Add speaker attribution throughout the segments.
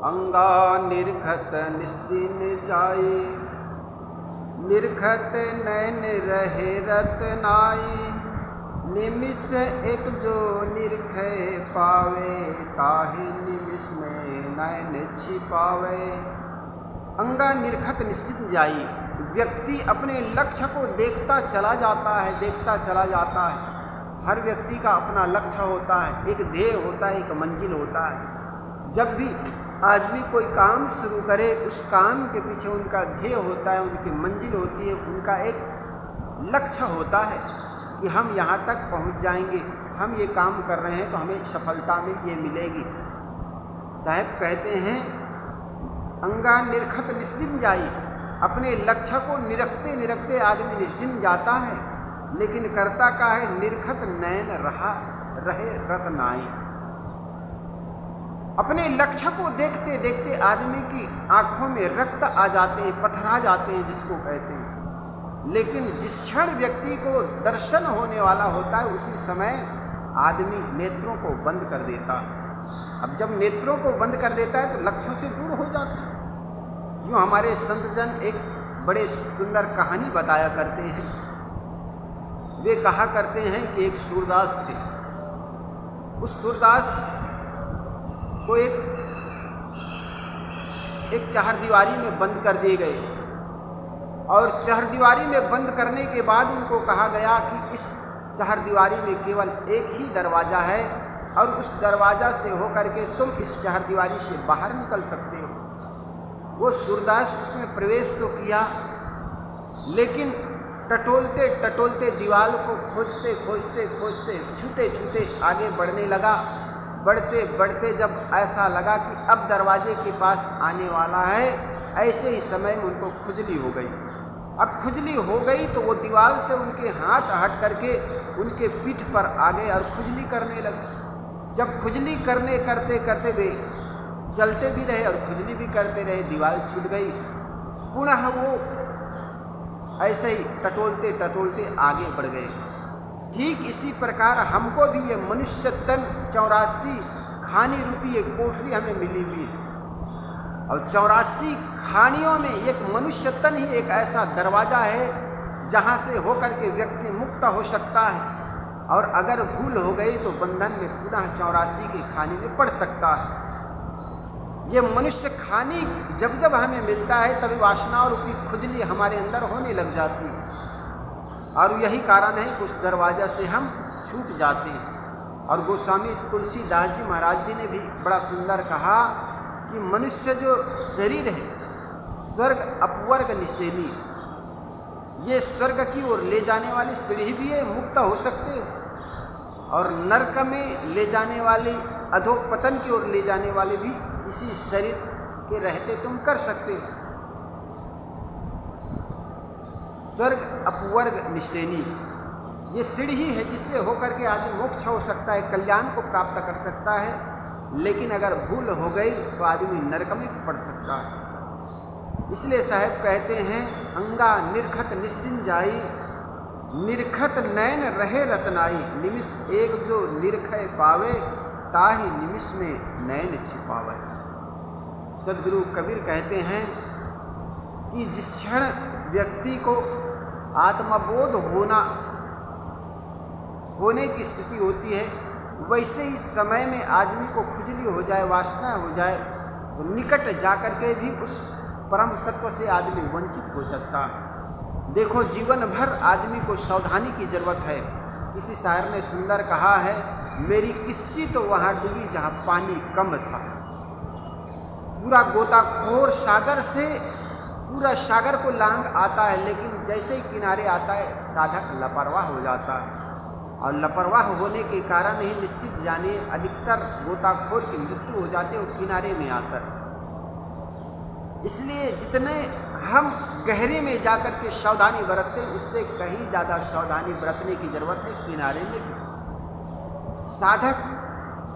Speaker 1: अंगा निरखत निस्दिन जाई, निरखत नैन रहे रतनाई। निमिष एक जो निरखे पावे, ताहि निमिष में नैन छिपावे। अंगा निरखत निश्चित जाई, व्यक्ति अपने लक्ष्य को देखता चला जाता है, देखता चला जाता है। हर व्यक्ति का अपना लक्ष्य होता है, एक ध्येय होता है, एक मंजिल होता है। जब भी आदमी कोई काम शुरू करे, उस काम के पीछे उनका ध्येय होता है, उनकी मंजिल होती है, उनका एक लक्ष्य होता है कि हम यहाँ तक पहुँच जाएंगे, हम ये काम कर रहे हैं तो हमें सफलता में ये मिलेगी। साहब कहते हैं अंगा निरखत निस्दिन जाई, अपने लक्ष्य को निरखते निरखते आदमी निस्दिन जाता है, लेकिन करता का है निरखत नैन रहे रतनाई। अपने लक्ष्य को देखते देखते आदमी की आंखों में रक्त आ जाते हैं, पथरा जाते हैं जिसको कहते हैं। लेकिन जिस क्षण व्यक्ति को दर्शन होने वाला होता है, उसी समय आदमी नेत्रों को बंद कर देता है। अब जब नेत्रों को बंद कर देता है तो लक्ष्यों से दूर हो जाता है। यूँ हमारे संतजन एक बड़े सुंदर कहानी बताया करते हैं। वे कहा करते हैं कि एक सूरदास थे। उस सूरदास को एक चहारदीवारी में बंद कर दिए गए, और चहारदीवारी में बंद करने के बाद उनको कहा गया कि इस चहारदीवारी में केवल एक ही दरवाज़ा है, और उस दरवाज़ा से होकर के तुम इस चहारदीवारी से बाहर निकल सकते हो। वो सूरदास उसमें प्रवेश तो किया, लेकिन टटोलते टटोलते दीवार को खोजते खोजते खोजते छूते छूते आगे बढ़ने लगा। बढ़ते बढ़ते जब ऐसा लगा कि अब दरवाजे के पास आने वाला है, ऐसे ही समय में उनको खुजली हो गई। अब खुजली हो गई तो वो दीवार से उनके हाथ हट करके उनके पीठ पर आ गए और खुजली करने लगे। जब खुजली करने करते करते वे चलते भी रहे और खुजली भी करते रहे, दीवार छूट गई। पुनः वो ऐसे ही टटोलते टटोलते आगे बढ़ गए। ठीक इसी प्रकार हमको भी ये मनुष्य तन 84 खानी रूपी एक कोठरी हमें मिली हुई है, और 84 खानियों में एक मनुष्य तन ही एक ऐसा दरवाज़ा है जहाँ से होकर के व्यक्ति मुक्त हो सकता है, और अगर भूल हो गई तो बंधन में पुनः 84 की खानी में पड़ सकता है। ये मनुष्य खानी जब जब हमें मिलता है तभी वासना रूपी खुजली हमारे अंदर होने लग जाती है, और यही कारण है कि उस दरवाज़ा से हम छूट जाते हैं। और गोस्वामी तुलसीदास जी महाराज जी ने भी बड़ा सुंदर कहा कि मनुष्य जो शरीर है, स्वर्ग अपवर्ग निशेनी, ये स्वर्ग की ओर ले जाने वाली सीढ़ी भी है, मुक्त हो सकते हो, और नरक में ले जाने वाली अधोपतन की ओर ले जाने वाले भी इसी शरीर के रहते तुम कर सकते हो। स्वर्ग अपवर्ग निशेनी, ये सीढ़ी है जिससे होकर के आदमी मोक्ष हो सकता है, कल्याण को प्राप्त कर सकता है, लेकिन अगर भूल हो गई तो आदमी नरक में पड़ सकता है। इसलिए साहब कहते हैं अंगा निरखत निस्दिन जाई, निरखत नैन रहे रतनाई। निमिष एक जो निरखे पावे, ताहि निमिष में नैन छिपावे। सदगुरु कबीर कहते हैं कि जिस क्षण व्यक्ति को आत्मबोध होने की स्थिति होती है, वैसे ही समय में आदमी को खुजली हो जाए, वासना हो जाए, तो निकट जाकर के भी उस परम तत्व से आदमी वंचित हो सकता है। देखो जीवन भर आदमी को सावधानी की जरूरत है। किसी शायर ने सुंदर कहा है, मेरी किश्ती तो वहाँ डूबी जहाँ पानी कम था। पूरा गोताखोर सागर से पूरा सागर को लांग आता है, लेकिन जैसे ही किनारे आता है साधक लापरवाह हो जाता है, और लापरवाह होने के कारण ही निश्चित जानिए अधिकतर गोताखोर की मृत्यु हो जाती है वो किनारे में आकर। इसलिए जितने हम गहरे में जाकर के सावधानी बरतते हैं, उससे कहीं ज़्यादा सावधानी बरतने की जरूरत है किनारे में भी। साधक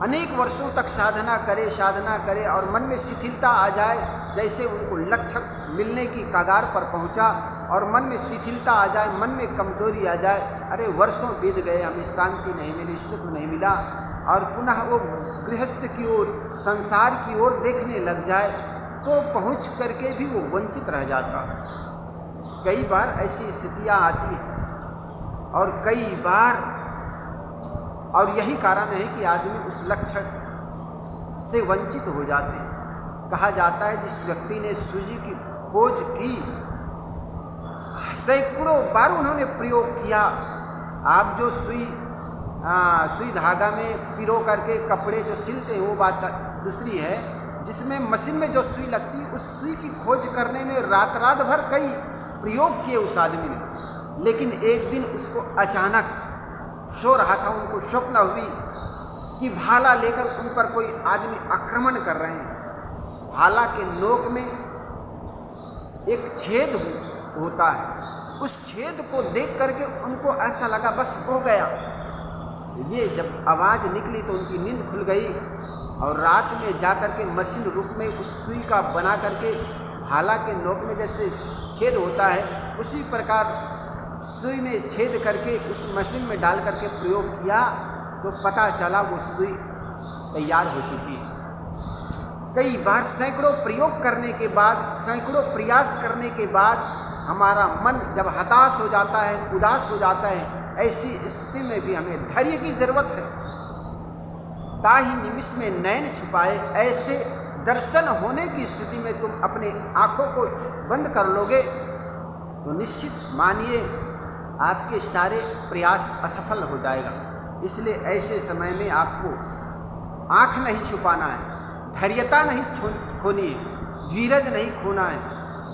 Speaker 1: अनेक वर्षों तक साधना करे और मन में शिथिलता आ जाए, जैसे उनको लक्ष्य मिलने की कगार पर पहुंचा और मन में शिथिलता आ जाए, मन में कमजोरी आ जाए, अरे वर्षों बीत गए, हमें शांति नहीं मिली, सुख नहीं मिला, और पुनः वो गृहस्थ की ओर, संसार की ओर देखने लग जाए, तो पहुंच करके भी वो वंचित रह जाता। कई बार ऐसी स्थितियां आती हैं और कई बार, और यही कारण है कि आदमी उस लक्ष्य से वंचित हो जाते हैं। कहा जाता है जिस व्यक्ति ने सूजी की खोज की, सैकड़ों बार उन्होंने प्रयोग किया। आप जो सुई धागा में पिरो करके कपड़े जो सिलते हैं वो बात दूसरी है, जिसमें मशीन में जो सुई लगती है, उस सुई की खोज करने में रात भर कई प्रयोग किए उस आदमी ने, लेकिन एक दिन उसको अचानक सो रहा था, उनको स्वप्न हुई कि भाला लेकर उन पर कोई आदमी आक्रमण कर रहे हैं। भाला के नोक में एक छेद होता है, उस छेद को देख करके उनको ऐसा लगा बस हो गया। ये जब आवाज़ निकली तो उनकी नींद खुल गई और रात में जाकर के मशीन रूप में उस सुई का बना करके भाला के नोक में जैसे छेद होता है, उसी प्रकार सुई में छेद करके उस मशीन में डाल करके प्रयोग किया, तो पता चला वो सुई तैयार हो चुकी है। कई बार सैकड़ों प्रयोग करने के बाद, सैकड़ों प्रयास करने के बाद हमारा मन जब हताश हो जाता है, उदास हो जाता है, ऐसी स्थिति में भी हमें धैर्य की जरूरत है। ताहि निमिष में नयन छुपाए, ऐसे दर्शन होने की स्थिति में तुम अपने आंखों को बंद कर लोगे तो निश्चित मानिए आपके सारे प्रयास असफल हो जाएगा। इसलिए ऐसे समय में आपको आँख नहीं छुपाना है, धैर्यता नहीं खोनी है, धीरज नहीं खोना है,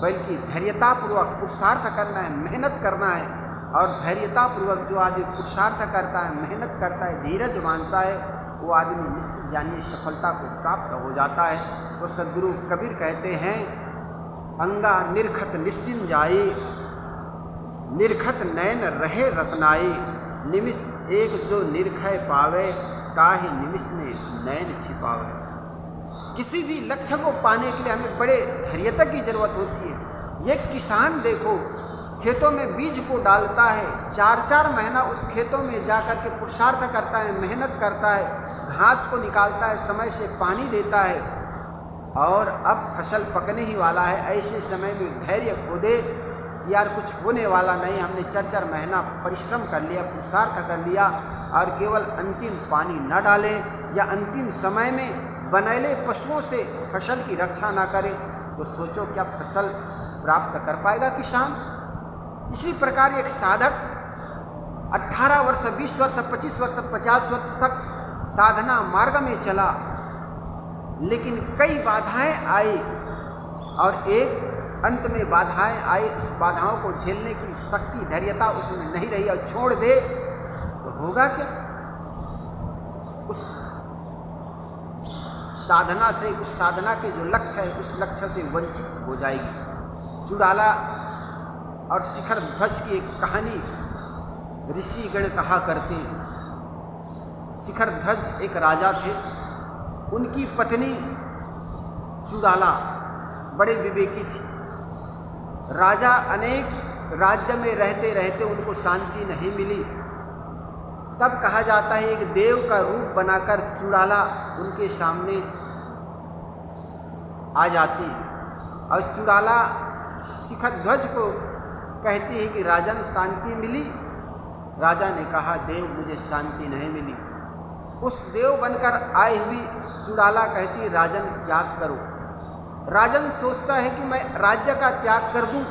Speaker 1: बल्कि धैर्यतापूर्वक पुरुषार्थ करना है, मेहनत करना है। और धैर्यतापूर्वक जो आदमी पुरुषार्थ करता है, मेहनत करता है, धीरज मानता है, वो आदमी निश्चित जानिए सफलता को प्राप्त हो जाता है। तो सद्गुरु कबीर कहते हैं, अंगा निर्खत निस्दिन जाए, निर्खत नयन रहे रत्नाई, निमिष एक जो निर्खय पावे, काहे निमिष में नयन छिपावे। किसी भी लक्ष्य को पाने के लिए हमें बड़े धैर्यता की जरूरत होती है। ये किसान देखो, खेतों में बीज को डालता है, 4-4 महीना उस खेतों में जाकर के पुरुषार्थ करता है, मेहनत करता है, घास को निकालता है, समय से पानी देता है, और अब फसल पकने ही वाला है। ऐसे समय में धैर्य खो दे, यार कुछ होने वाला नहीं, हमने 4-4 महीना परिश्रम कर लिया, पुरुषार्थ कर लिया, और केवल अंतिम पानी न डालें या अंतिम समय में बनैले पशुओं से फसल की रक्षा ना करें, तो सोचो क्या फसल प्राप्त कर पाएगा किसान। इसी प्रकार एक साधक 18 वर्ष, 20 वर्ष, 25 वर्ष, 50 वर्ष तक साधना मार्ग में चला, लेकिन कई बाधाएं आई और एक अंत में बाधाएं आई, उस बाधाओं को झेलने की शक्ति, धैर्यता उसमें नहीं रही और छोड़ दे तो होगा क्या? उस साधना से, उस साधना के जो लक्ष्य है, उस लक्ष्य से वंचित हो जाएगी। चुड़ाला और शिखर ध्वज की एक कहानी ऋषिगण कहा करते हैं। शिखर ध्वज एक राजा थे, उनकी पत्नी चुड़ाला बड़े विवेकी थी। राजा अनेक राज्य में रहते रहते उनको शांति नहीं मिली, तब कहा जाता है एक देव का रूप बनाकर चुड़ाला उनके सामने आ जाती और चुड़ाला शिखध्वज को कहती है कि राजन शांति मिली। राजा ने कहा देव मुझे शांति नहीं मिली। उस देव बनकर आई हुई चुड़ाला कहती राजन त्याग करो। राजन सोचता है कि मैं राज्य का त्याग कर दूं।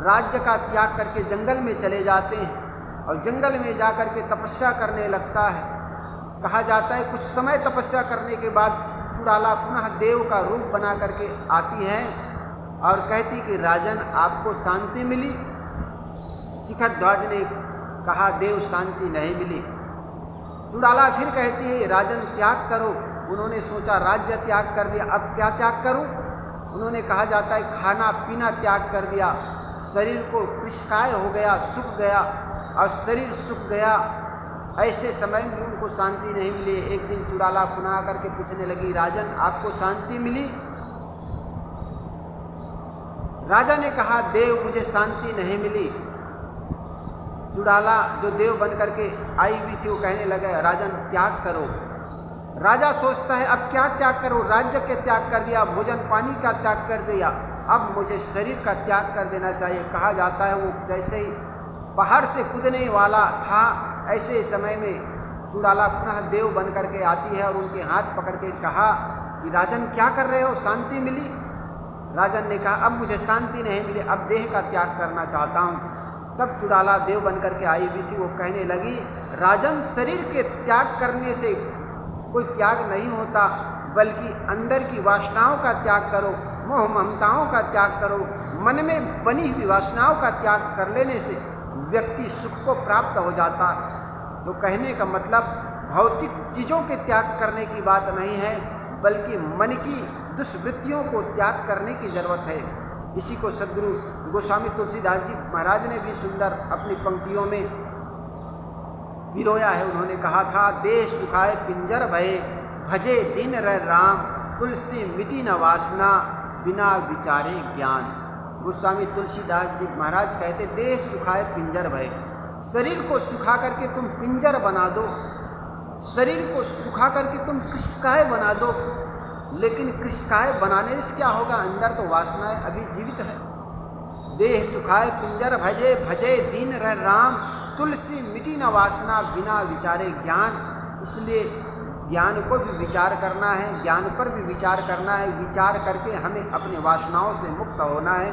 Speaker 1: राज्य का त्याग करके जंगल में चले जाते हैं और जंगल में जाकर के तपस्या करने लगता है। कहा जाता है कुछ समय तपस्या करने के बाद चुड़ाला पुनः देव का रूप बना करके आती है और कहती कि राजन आपको शांति मिली। शिखध्वज ने कहा देव शांति नहीं मिली। चुड़ाला फिर कहती है राजन त्याग करो। उन्होंने सोचा राज्य त्याग कर दिया, अब क्या त्याग करूं? उन्होंने कहा जाता है खाना पीना त्याग कर दिया, शरीर को कृशकाय हो गया, सूख गया और शरीर सूख गया ऐसे समय में उनको शांति नहीं मिली। एक दिन चुड़ाला पुनः आकर के पूछने लगी, राजन आपको शांति मिली? राजा ने कहा, देव मुझे शांति नहीं मिली। चुड़ाला जो देव बन करके आई हुई थी वो कहने लगा, राजन त्याग करो। राजा सोचता है अब क्या त्याग करो, राज्य के त्याग कर दिया, भोजन पानी का त्याग कर दिया, अब मुझे शरीर का त्याग कर देना चाहिए। कहा जाता है वो जैसे ही पहाड़ से कूदने वाला था, ऐसे समय में चुड़ाला पुनः देव बन करके आती है और उनके हाथ पकड़ के कहा कि राजन क्या कर रहे हो, शांति मिली? राजन ने कहा, अब मुझे शांति नहीं मिली, अब देह का त्याग करना चाहता हूँ। तब चुड़ाला देव बन करके आई हुई थी, वो कहने लगी, राजन शरीर के त्याग करने से कोई त्याग नहीं होता, बल्कि अंदर की वासनाओं का त्याग करो, मोह ममताओं का त्याग करो। मन में बनी हुई वासनाओं का त्याग कर लेने से व्यक्ति सुख को प्राप्त हो जाता। तो कहने का मतलब भौतिक चीज़ों के त्याग करने की बात नहीं है, बल्कि मन की दुष्वृत्तियों को त्याग करने की जरूरत है। इसी को सद्गुरु गोस्वामी तुलसीदास जी महाराज ने भी सुंदर अपनी पंक्तियों में पिरोया है। उन्होंने कहा था, देह सुखाए पिंजर भये, भजे दिन रह राम, तुलसी मिटी न वासना, बिना विचारे ज्ञान। गोस्वामी तुलसीदास जी महाराज कहते, देह सुखाए पिंजर भये, शरीर को सुखा करके तुम पिंजर बना दो, शरीर को सुखा करके तुम कृष्णकाय बना दो, लेकिन कृष्णकाय बनाने से क्या होगा, अंदर तो वासनाएं अभी जीवित है। देह सुखाए पिंजर भजे, भजे दीन रह राम, तुलसी मिटी न वासना, बिना विचारे ज्ञान। इसलिए ज्ञान को भी विचार करना है, ज्ञान पर भी विचार करना है, विचार करके हमें अपने वासनाओं से मुक्त होना है।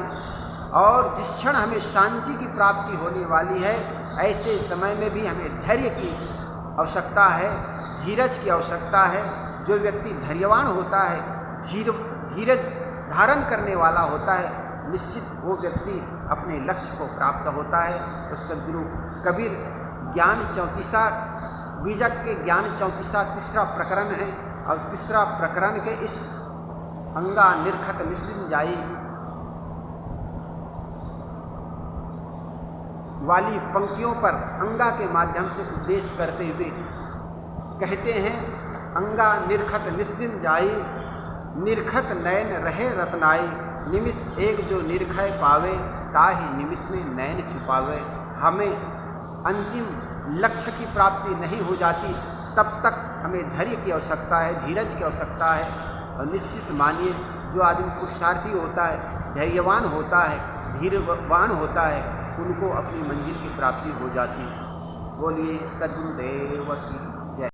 Speaker 1: और जिस क्षण हमें शांति की प्राप्ति होने वाली है, ऐसे समय में भी हमें धैर्य की आवश्यकता है, धीरज की आवश्यकता है। जो व्यक्ति धैर्यवान होता है, धीरज धारण करने वाला होता है, निश्चित वो व्यक्ति अपने लक्ष्य को प्राप्त होता है। तो सद्गुरु कबीर ज्ञान 34 बीजक के ज्ञान 34 तीसरा प्रकरण है, और तीसरा प्रकरण के इस अंगा निर्खत निस्सिंजाई वाली पंक्तियों पर अंगा के माध्यम से उपदेश करते हुए कहते हैं, अंगा निर्खत निस्सिंजाई, निर्खत नयन रहे रत्नाई, निमिष एक जो निर्खय पावे, ताहि निमिष में नयन छुपावे। हमें अंतिम लक्ष्य की प्राप्ति नहीं हो जाती, तब तक हमें धैर्य की आवश्यकता है, धीरज की आवश्यकता है। और निश्चित मानिए, जो आदमी पुरुषार्थी होता है, धैर्यवान होता है, धीरवान होता है, उनको अपनी मंजिल की प्राप्ति हो जाती है। बोलिए सद्गुरुदेव की।